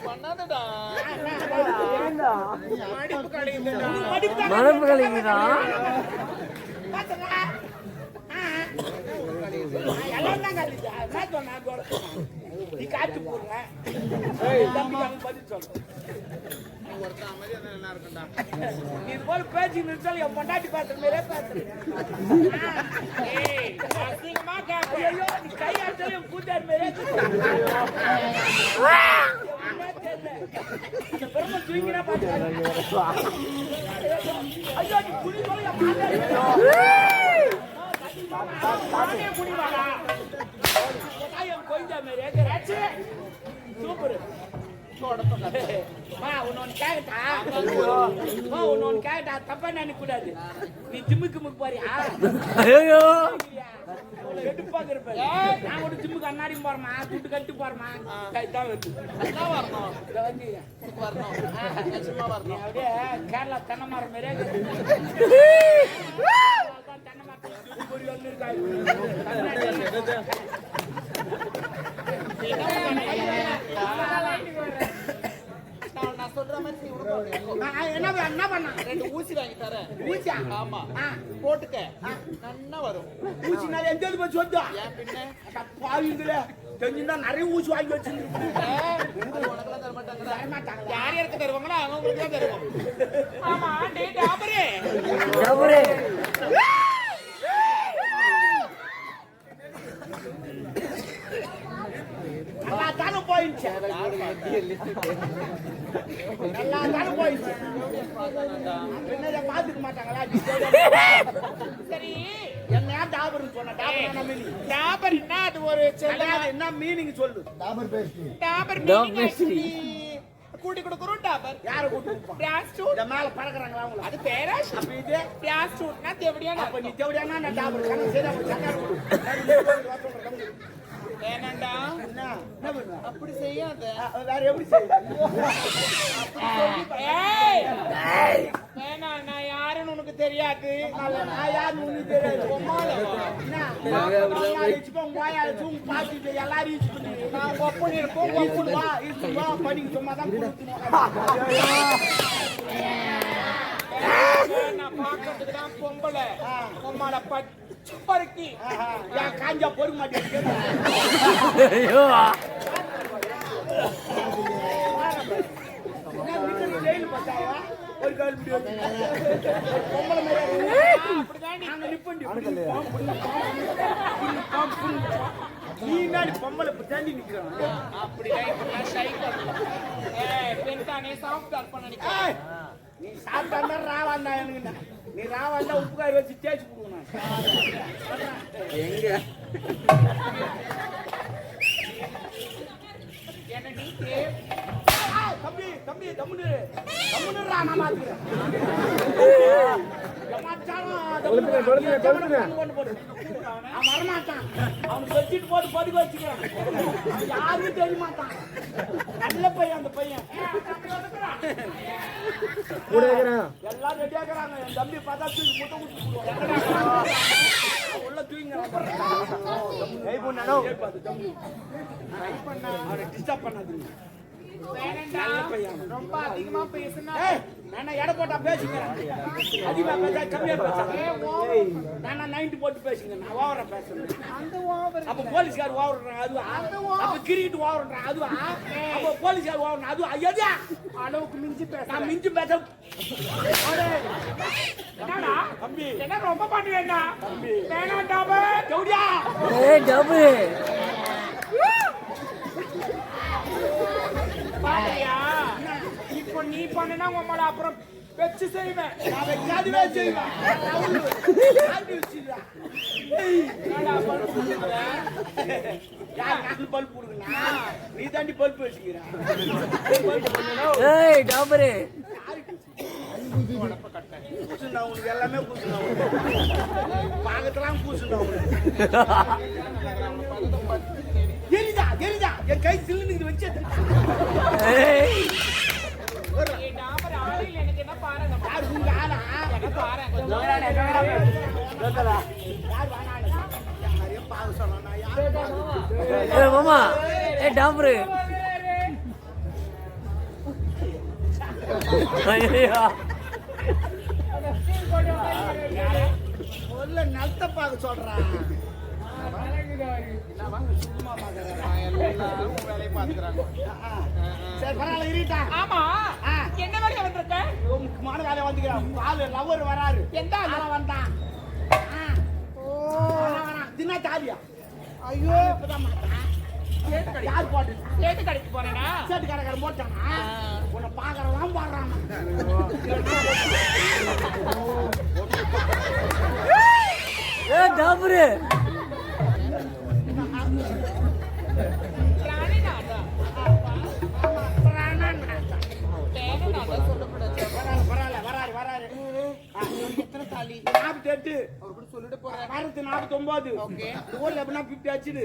பண்ணாதடா மரப்பு கலைக்குதா எல்லாம் தான் கழிச்சா என்ன சொன்னா நீ காட்டு போடுங்க பதில் சொல்றேன் இது போல பேச்சு நிறுத்தாலும் என் பொண்டாட்டி பேசுற மாதிரியே பேசுறேன் நீ கை அடிச்சாலும் என் கூட்டார் மாதிரியே பெருமை தூங்கினா பாத்து ஐயோ நீ குடி போல என் குடிவாடா என் கொய்ஞ்சா மாதிரி சூப்பர் உன்னொன்னு கேட்டா தப்பா நினைக்க கூடாது நீ ஜிம்முக்கு போறியா எடுப்பாங்க இருப்பேன் நான் ஒரு ஜிம்முக்கு அண்ணாடி போறமா துட்டு கட்டு போறமா கைதான் வரணும் அப்படியே கேரளா தென்னை மரம் மாதிரியே தென்னை மரத்தில் நான் சொல்ற மாதிரி என்ன பண்ண 2 ஊசி வாங்கி தரேன். ஊசியா? ஆமா போட்டுக்க நல்லா வரும். ஊசினால எந்த போய் சொத்தா ஏன் பின்ன பாவிங்களே தெரிஞ்சுன்னா நிறைய ஊசி வாங்கி வச்சிருக்கேன். உனக்கெல்லாம் தர மாட்டாங்க. யார் யாருக்கு தருவாங்களோ அவங்களுக்கு தான் தருவோம். ஆமா டேய் டாபரே எல்லாத்தாலும் போயிடுச்சு பின்னாடி பாத்துக்க மாட்டாங்களா? சரி என்ன டாபர் சொன்ன டாபர் என்ன அது ஒரு என்ன மீனிங் சொல்லு. டாபர் கூட்டி கொடுக்குறோம். டாபர் யார கூட்டி பிராஸ்டூட் இந்த மேல பறக்குறாங்களா அவங்க? அது பேரா அப்ப இது பிராஸ்டூட்னா தேவடியான. அப்ப நீ தேவடியானா நான் டாபர் கணக்கு சரி அப்ப சக்கர ஏனண்டா என்ன பண்ணுவ? அப்படி செய்யாத. வேற எப்படி செய்ய? வேணா நான் யாருன்னு உனக்கு தெரியாது. நான் யாருன்னு உனக்கு தெரியாது. நான் ஒப்பன் இருப்போம். நான் பாக்கிறதுக்கு தான் பொம்பளை பச்சை பருக்கி காஞ்சா பொறுக்க மாட்டேன். ஒரு கால் பொம்பளை தாண்டி நிக்கிறான். நீ சாப்பிட்டா ராவாண்டா எனக்கு. நீ ராவாண்டா உப்புக்காய் வச்சு தேய்ச்சி கொடுக்கணும். தம்பி தம்பி தம்முன்னு தம்முன்னுறா நான் மாத்துறேன். வரமாட்டான். அவனுக்கு வச்சுட்டு போட்டு பதுக்க வச்சுக்கிறான். யாருக்கும் தெரிய மாட்டான். நல்ல பையன் அந்த பையன். எல்லாம் ரெடியாக்குறாங்க. என் தம்பி பார்த்தா தூக்கி முட்டை குடிச்சு உள்ள தூங்கிங்க. அவனை டிஸ்டர்ப் பண்ணாதீங்க. ரொம்ப அதிகமா பேசுனா நான் எடை போட்டா பேசுகிறேன். அதிகமா பேச கம்மியா பேசுறேன். நான் 90 போட்டு பேசுகிறேன். நான் ஓவரா பேசுறேன். அந்த ஓவர் அப்ப போலீஸ்கார் ஓவர்றான் அதுவா? அப்ப கிரிக்கெட் ஓவர்றான் அதுவா? அப்ப போலீஸ்கார் ஓவர்றான் அதுவா? எதா அளவுக்கு மிஞ்சி பேச நான் மிஞ்சி பேச என்னடா தம்பி என்ன ரொம்ப பண்ணுவேன்னா தம்பி வேணாண்டாபே கவுடியா பாத்தியா இப்போ நீ பண்ணனா உம்மள அப்புறம் வெச்சு செய்வேன். நான் வைக்காதவே செய்வேன். பல்ப் கொடுக்குறா நீ தாண்டி பல்ப் வச்சுக்கிறேன். உனக்கு எல்லாமே பூசுனா பாகத்தெல்லாம் பூசுனா எரிதா எரிதா என் கை சில்லுன்னு வச்சு எனக்கு என்ன பாருங்க யார் உங்க ஆளா பாருங்க மாமா டாபரு ஐயோ உள்ள நிலத்தை பார்க்க சொல்றான். வேலையை பார்த்துக்கிறாங்க. சரி பரவாயில்ல இருட்டா. ஆமா ஆ. என்ன வேலையா வந்திருக்க? முக்கியமான வேலை வந்துக்கிறான். பால் லவர் வராரு. எந்த ஆளு? அவன் வந்தான். தின்னா தாலியா? ஐயோ இப்பதான் மாட்டான். யார் போட்டு? சேட்டு கடைக்கு போறேனா? சேட்டு கடைக்காரன் போட்டானா? உன்னை பாக்குறவன் பாடுறான். ஏ டபுரு பிராணி நாடா. தேனு நாடா சொல்லக்கூடாது. வராரு வராரு. எத்தனை தாலி? 48. அவர் கூட சொல்லிட்டு போறேன். 49. ஓகே. ஊர்ல எப்படின்னா 50 ஆச்சுது.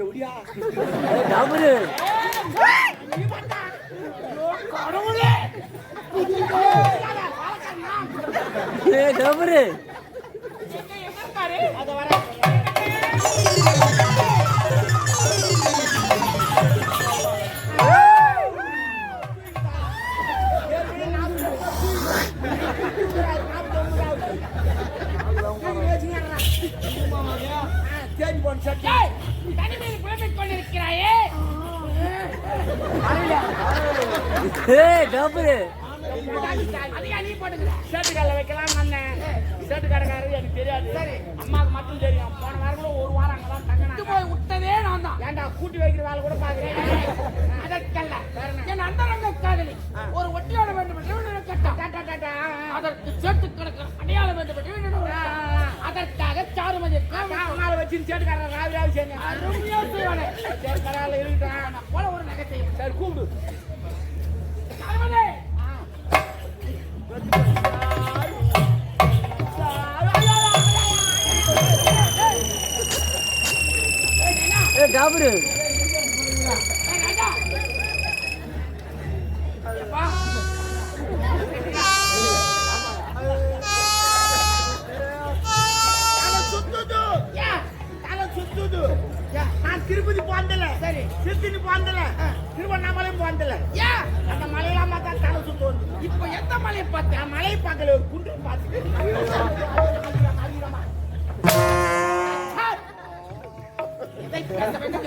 எப்படியா? டபுரு கடவுளே! ஏ டபுரு எங்க இருக்காரு? அத வர ஏய், தனிமையில் புலம்பிக் கொண்டிருக்கிறாயே. ஏ டபுரு அதையா நீ போட்டுக்கிற? சேட்டுக்கல்ல வைக்கலாம் வந்தேன். சேட்டுக்காரக்காரரு எனக்கு தெரியாது. அம்மாவுக்கு மட்டும் தெரியும். போன வாரம் கூட ஒரு வாரம் அங்கதான் விட்டு தங்கினாங்க. போய் விட்டதே நான் தான். ஏன்டா கூட்டி வைக்கிற வேலை கூட பாக்குறேன். அதற்கல்ல என் அந்தரங்க காதலி ஒரு ஒட்டியாட வேண்டும் என்று நினைக்கட்டும். அதற்கு சேட்டு கணக்கு அடையாளம் வேண்டும் என்று நினைக்கிறேன். அதற்காக சாருமதி அம்மாவை வச்சு சேட்டுக்காரர் ராவி செஞ்சேன். அருமையா செய்வானே. சரி பரவாயில்ல இருக்கட்டும். நான் போல ஒரு நகை செய்யும். சரி கூப்பிடு. சாருமதி ஏ டபுரு நான் திருப்பதி போந்தல. சரி திருத்தணி போந்தல. திருவண்ணாமலையும் போந்தல. அந்த மலையெல்லாம் பார்த்தா தலை சுத்து வந்து. இப்ப எந்த மலையை பார்த்த? நான் மலையை பார்க்கல, ஒரு குன்று பார்த்து. இதை பேச வேண்டும்.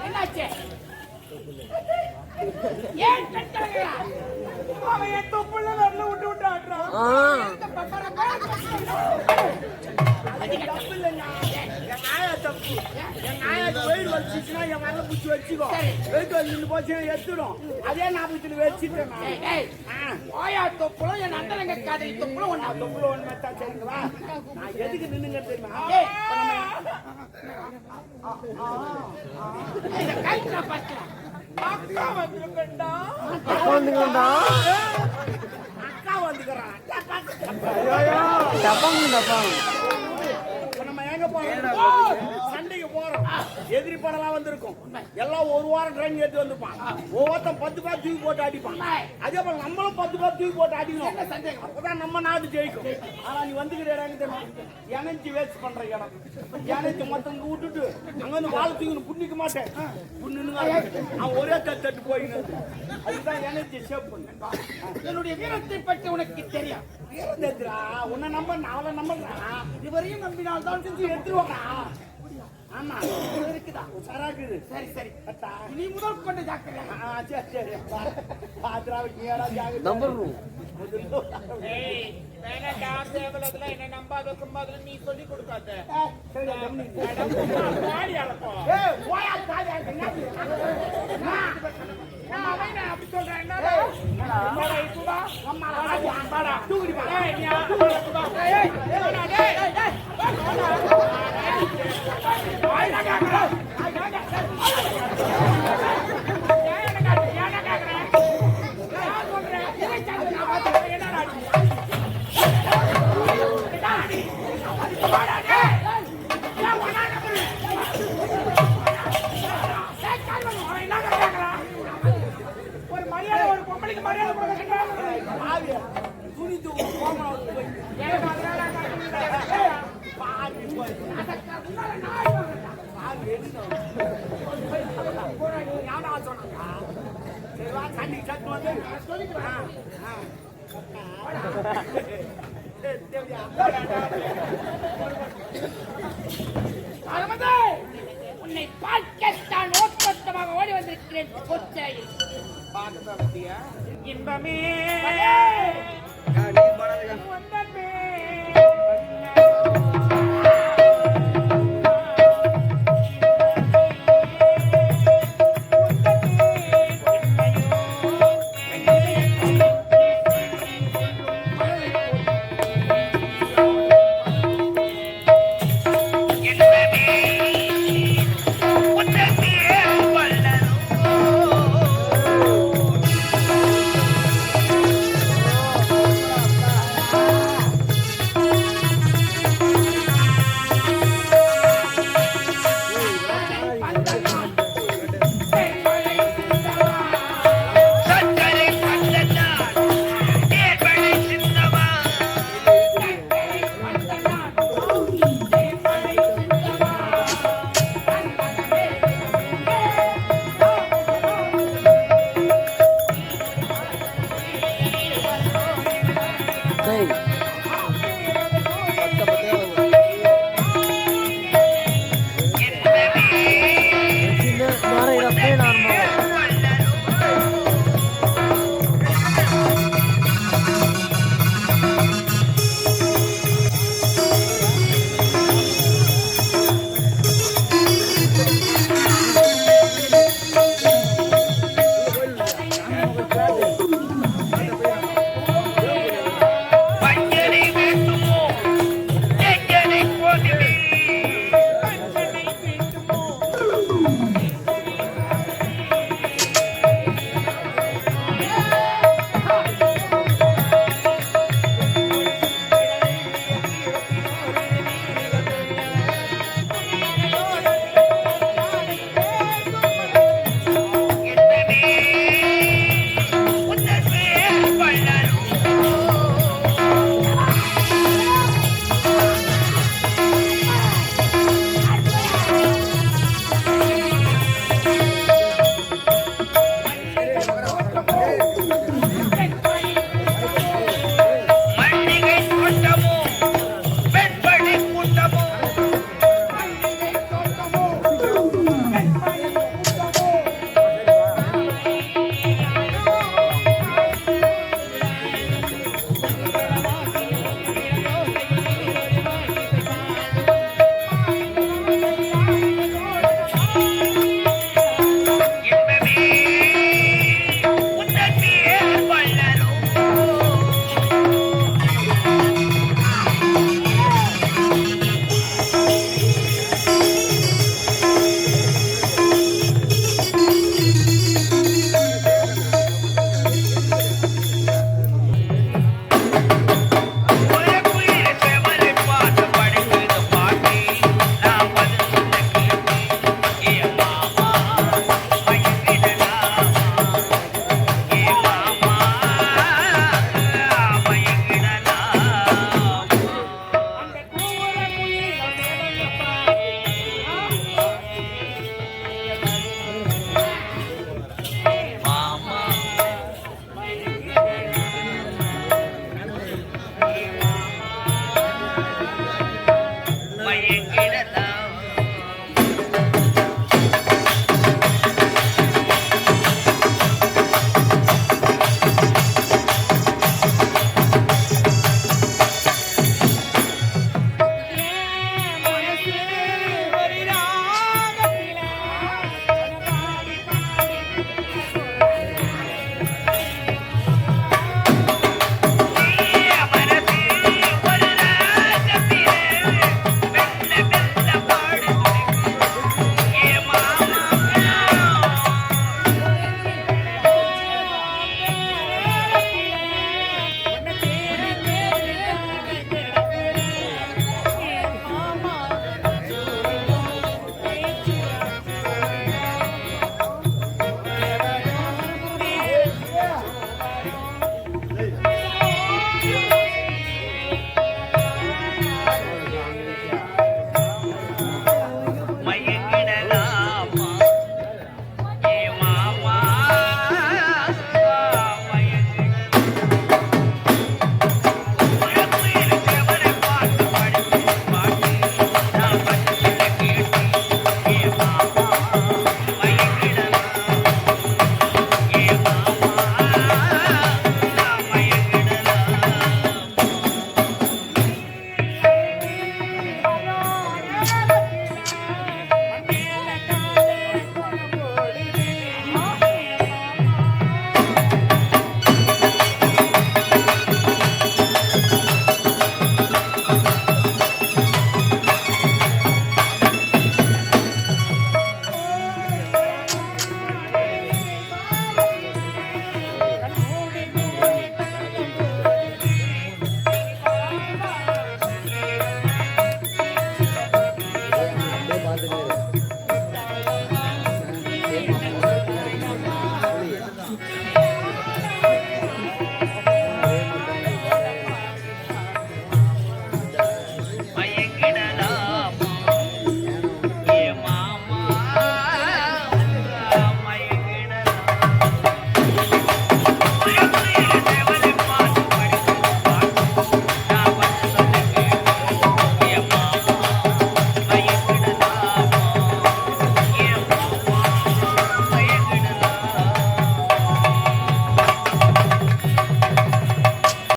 என்னாச்சு? ஏன் கட்டளையா? அவன் என் தொப்புள்ள வரல விட்டு விட்டு ஆடுறான். ஆ அது தப்பு இல்லைண்ணா. என் ஆயா தப்பு. என் ஆயாக்கு வெயில் வச்சுச்சுன்னா என் வரல பிடிச்சி வச்சுக்கோ. வெயிட் வந்து போச்சுன்னா எடுத்துடும். அதே ஞாபகத்தில் வச்சுட்டேன் நான். ஏய், ஓயா தொப்புளும் என் அண்ணனுங்க காதலி தொப்புளும் ஒண்ணா. தொப்புல ஒன்று மெத்தா சரிங்களா? நான் எதுக்கு நின்னுங்க தெரியுமா? ஏய், இதை கைட்டு நான் பார்க்கிறேன். அக்கா வந்திருக்கண்டா. உட்காந்துங்கடா அக்கா வந்துக்கிறான். டப்பாங்க டப்பாங்க இப்ப நம்ம எங்க போறோம்? சண்டைக்கு போறோம். எதிரி படம்லாம் வந்திருக்கும். எல்லாம் ஒரு வாரம் ட்ரெயின் ஏற்றி வந்துப்பான். ஒவ்வொருத்தன் 10 பேர் தூக்கி போட்டு அடிப்பான். அதே போல நம்மளும் 10 பேர் தூக்கி போட்டு அடிக்கணும். அப்பதான் நம்ம நாடு ஜெயிக்கும். ஆனா நீ வந்துக்கிற இடம் தெரியுமா? எனர்ஜி வேஸ்ட் பண்ற இடம். எனர்ஜி மொத்தம் விட்டுட்டு அங்க வந்து வாழை தூக்கணும். புண்ணிக்க மாட்டேன். அவன் ஒரே தட்டு போயின்னு. அதுதான் எனர்ஜி சேவ் பண்ணு. என்னுடைய வீரத்தை பற்றி உனக்கு தெரியும். வீரந்தேத்துறா. உன்னை நம்ப அவளை நம்புறா. இதுவரையும் நம்பினால் தான் செஞ்சு எடுத்துருவாங்க. ஆமா இருக்குதா? சராக்குது. சரி சரி, அத்தா. நீ முதல் கொண்டு ஜாக்கிரதை. சரி சரி பாத்ராவுக்கு ஏடா ஜாகிரதை. நம்பர் ஏய், வேணாண்டா, தேவலதுல என்ன நம்பாத கும்பாதுல நீ சொல்லி கொடுக்காத. சரி கம்மி. பாடி அளப்போ. ஏய் போயா தாயா என்ன? நான் அவனை அப்படி சொல்றேன். என்னடா இதுவா? அம்மா வாடா தூக்குடி வா. ஏய், நீ ஆடுறா. ஏய், ஏய், டேய், டேய். ஆயிடா கேக்குறா. ஆயிடா கேக்குறா. ஏன் கேக்குறேன்? நான் சொல்றேன். இதை சாப்பிடு, நான் பார்த்துக்கிறேன். என்னடா நீ? ஒரு மரியாதை ஒரு பொம்பளைக்கு மரியாதை கொடுக்க பாவி, துணி தூக்கு கோமணம் வந்து போய். எனக்கு அதனால நான் சொல்லிட்டேன். பாவி போய். அதற்கு முன்னால நாய் வாங்கடா. பாவி எடினோம். யாரா சொன்னாங்க? சரி வா, சண்டைக்கு சத்து வந்து. சொல்லிக்கிறேன். தேவையா? அகமது, உன்னை பார்க்கத்தான் ஓட்டமாக ஓடி வந்திருக்கிறேன் கொச்சையில். பார்க்கத்தான் வந்தியா? இன்பமே நீ பணம் வந்தமே